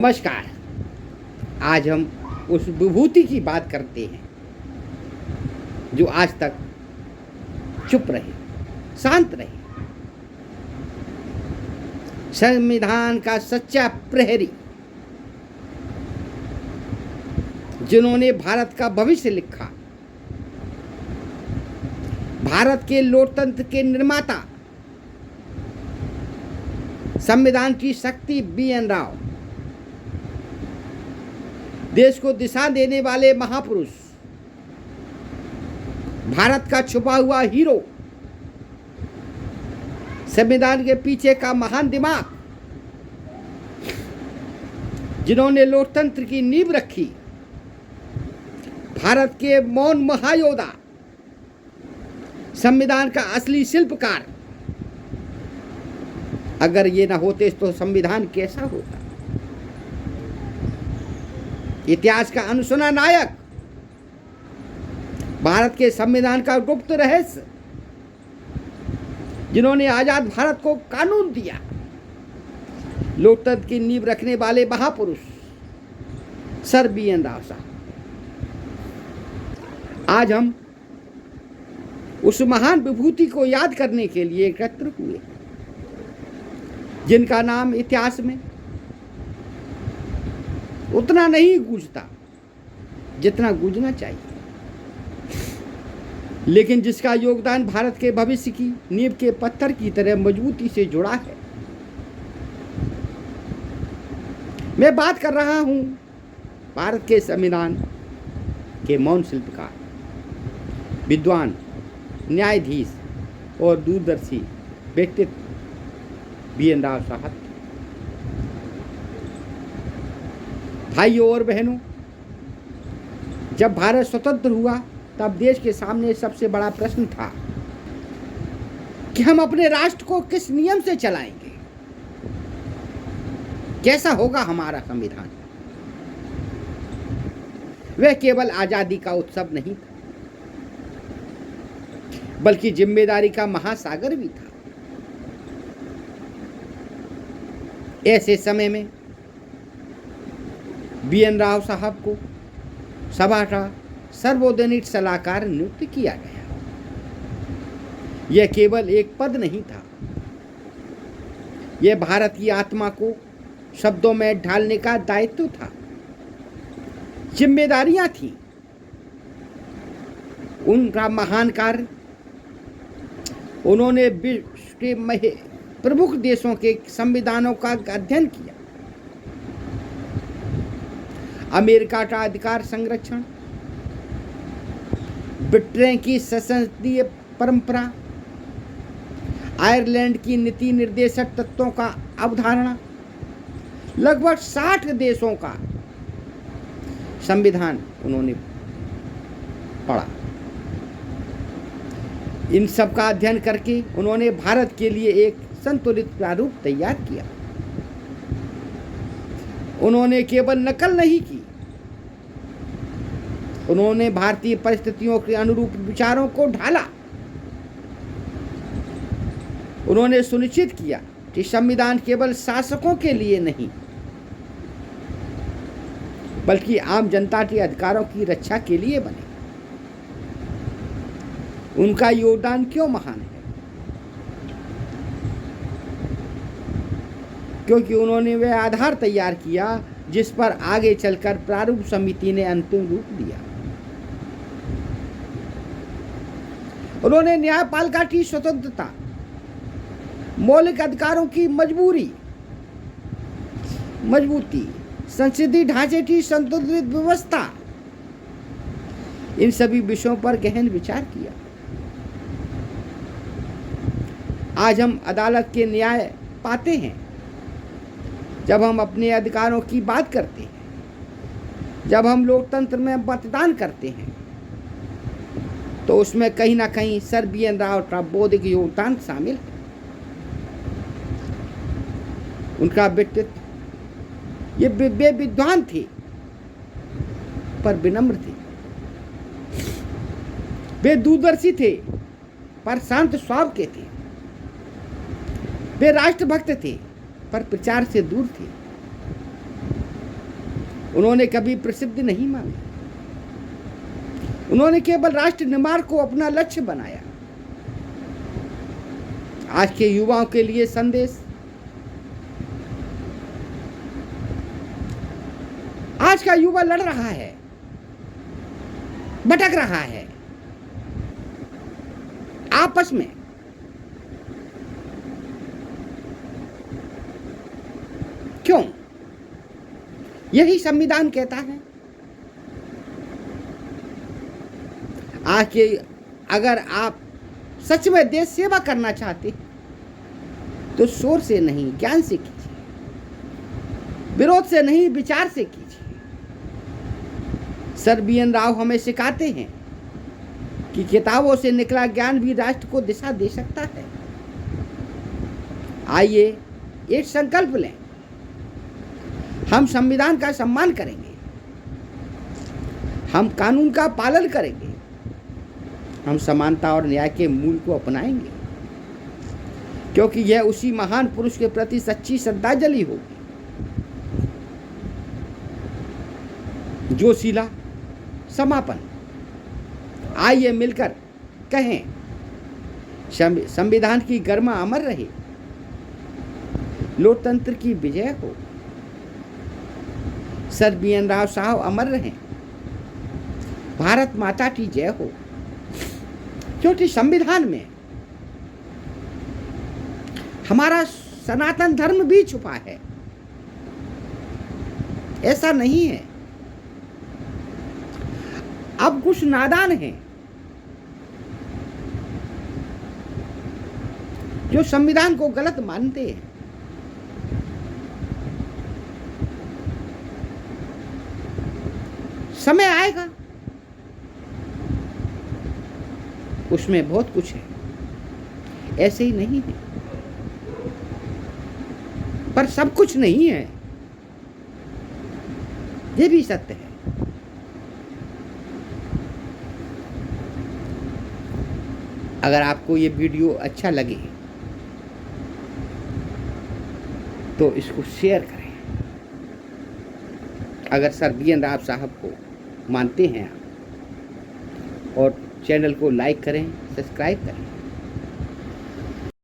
नमस्कार। आज हम उस विभूति की बात करते हैं जो आज तक चुप रहे, शांत रहे, संविधान का सच्चा प्रहरी, जिन्होंने भारत का भविष्य लिखा, भारत के लोकतंत्र के निर्माता, संविधान की शक्ति बी.एन. राव, देश को दिशा देने वाले महापुरुष, भारत का छुपा हुआ हीरो, संविधान के पीछे का महान दिमाग, जिन्होंने लोकतंत्र की नींव रखी, भारत के मौन महायोद्धा, संविधान का असली शिल्पकार। अगर ये ना होते तो संविधान कैसा होता? इतिहास का अनसुना नायक, भारत के संविधान का गुप्त रहस्य, जिन्होंने आजाद भारत को कानून दिया, लोकतंत्र की नींव रखने वाले महापुरुष सर बी.एन. राव साहब। आज हम उस महान विभूति को याद करने के लिए एकत्र हुए, जिनका नाम इतिहास में उतना नहीं गूंजता जितना गूंजना चाहिए, लेकिन जिसका योगदान भारत के भविष्य की नींव के पत्थर की तरह मजबूती से जुड़ा है। मैं बात कर रहा हूं भारत के संविधान के मौन शिल्पकार, विद्वान, न्यायाधीश और दूरदर्शी व्यक्तित्व बी.एन. राव साहब। भाइयों और बहनों, जब भारत स्वतंत्र हुआ तब देश के सामने सबसे बड़ा प्रश्न था कि हम अपने राष्ट्र को किस नियम से चलाएंगे, कैसा होगा हमारा संविधान। वह केवल आजादी का उत्सव नहीं था, बल्कि जिम्मेदारी का महासागर भी था। ऐसे समय में बी.एन. राव साहब को सभा का सर्वोदनिक सलाहकार नियुक्त किया गया। यह केवल एक पद नहीं था, यह भारत की आत्मा को शब्दों में ढालने का दायित्व था, जिम्मेदारियां थी। उनका महान कार्य, उन्होंने विश्व के प्रमुख देशों के संविधानों का अध्ययन किया, अमेरिका का अधिकार संरक्षण, ब्रिटेन की संसदीय परंपरा, आयरलैंड की नीति निर्देशक तत्वों का अवधारणा, लगभग 60 देशों का संविधान उन्होंने पढ़ा। इन सब का अध्ययन करके उन्होंने भारत के लिए एक संतुलित प्रारूप तैयार किया। उन्होंने केवल नकल नहीं की, उन्होंने भारतीय परिस्थितियों के अनुरूप विचारों को ढाला। उन्होंने सुनिश्चित किया कि संविधान केवल शासकों के लिए नहीं, बल्कि आम जनता के अधिकारों की रक्षा के लिए बने। उनका योगदान क्यों महान है? क्योंकि उन्होंने वह आधार तैयार किया जिस पर आगे चलकर प्रारूप समिति ने अंतिम रूप दिया। उन्होंने न्यायपालिका की स्वतंत्रता, मौलिक अधिकारों की मजबूती, संसदीय ढांचे की संतुलित व्यवस्था, इन सभी विषयों पर गहन विचार किया। आज हम अदालत के न्याय पाते हैं जब हम अपने अधिकारों की बात करते हैं, जब हम लोकतंत्र में मतदान करते हैं, तो उसमें कहीं ना कहीं सर बी.एन. राव का बौद्धिक योगदान शामिल है। उनका व्यक्तित्व, ये वे विद्वान थे पर विनम्र थे, वे दूरदर्शी थे पर शांत स्वभाव के थे, वे राष्ट्रभक्त थे पर प्रचार से दूर थे। उन्होंने कभी प्रसिद्धि नहीं मांगी। उन्होंने केवल राष्ट्र निर्माण को अपना लक्ष्य बनाया। आज के युवाओं के लिए संदेश, आज का युवा लड़ रहा है, भटक रहा है आपस में। क्यों? यही संविधान कहता है। आज के अगर आप सच में देश सेवा करना चाहते तो शोर से नहीं, ज्ञान से कीजिए, विरोध से नहीं, विचार से कीजिए। सर BN राव हमें सिखाते हैं कि किताबों से निकला ज्ञान भी राष्ट्र को दिशा दे सकता है। आइए एक संकल्प लें, हम संविधान का सम्मान करेंगे, हम कानून का पालन करेंगे, हम समानता और न्याय के मूल को अपनाएंगे, क्योंकि यह उसी महान पुरुष के प्रति सच्ची श्रद्धांजलि होगी जो शिला समापन। आइए मिलकर कहें, संविधान की गरिमा अमर रहे, लोकतंत्र की विजय हो, सर BN राव साहब अमर रहें, भारत माता की जय हो। क्योंकि संविधान में हमारा सनातन धर्म भी छुपा है। ऐसा नहीं है। अब कुछ नादान हैं जो संविधान को गलत मानते हैं। समय आएगा, उसमें बहुत कुछ है, ऐसे ही नहीं है, पर सब कुछ नहीं है, ये भी सत्य है। अगर आपको ये वीडियो अच्छा लगे तो इसको शेयर करें। अगर सर BN राव साहब को मानते हैं आप, और चैनल को लाइक करें, सब्सक्राइब करें।